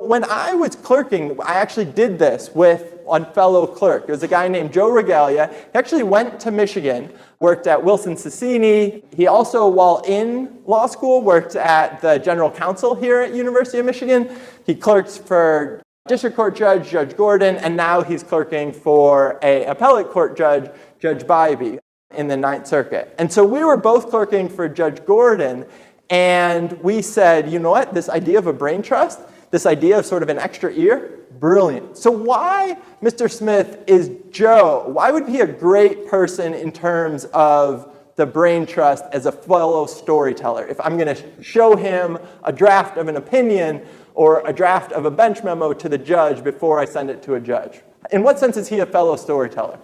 when I was clerking, I actually did this with a fellow clerk. It was a guy named Joe Regalia. He actually went to Michigan, worked at Wilson Sonsini. He also, while in law school, worked at the general counsel here at University of Michigan. He clerked for district court judge, Judge Gordon, and now he's clerking for an appellate court judge, Judge Bybee, in the Ninth Circuit. And so we were both clerking for Judge Gordon, and we said, you know what, this idea of a brain trust, this idea of sort of an extra ear, brilliant. So why, Mr. Smith, is Joe, why would he be a great person in terms of the brain trust as a fellow storyteller? If I'm going to show him a draft of an opinion or a draft of a bench memo to the judge before I send it to a judge. In what sense is he a fellow storyteller?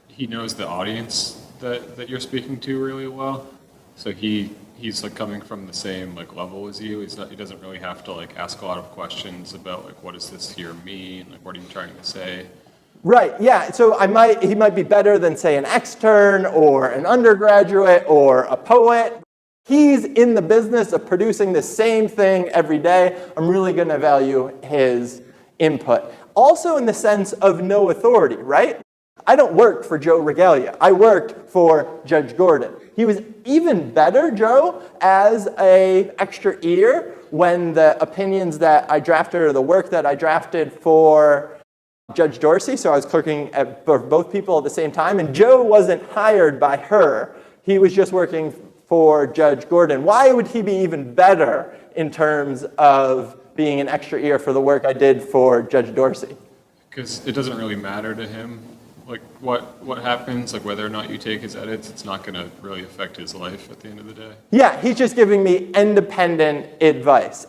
He knows the audience that you're speaking to really well. So he's like coming from the same like level as you. He doesn't really have to like ask a lot of questions about like what does this here mean? Like what are you trying to say? Right, yeah. So he might be better than say an extern or an undergraduate or a poet. He's in the business of producing the same thing every day. I'm really going to value his input. Also in the sense of no authority, right? I don't work for Joe Regalia. I worked for Judge Gordon. He was even better, Joe, as an extra ear when the opinions that I drafted or the work that I drafted for Judge Dorsey, so I was clerking for both people at the same time, and Joe wasn't hired by her. He was just working for Judge Gordon. Why would he be even better in terms of being an extra ear for the work I did for Judge Dorsey? Because it doesn't really matter to him. Like what happens, like whether or not you take his edits, it's not going to really affect his life at the end of the day. Yeah, he's just giving me independent advice.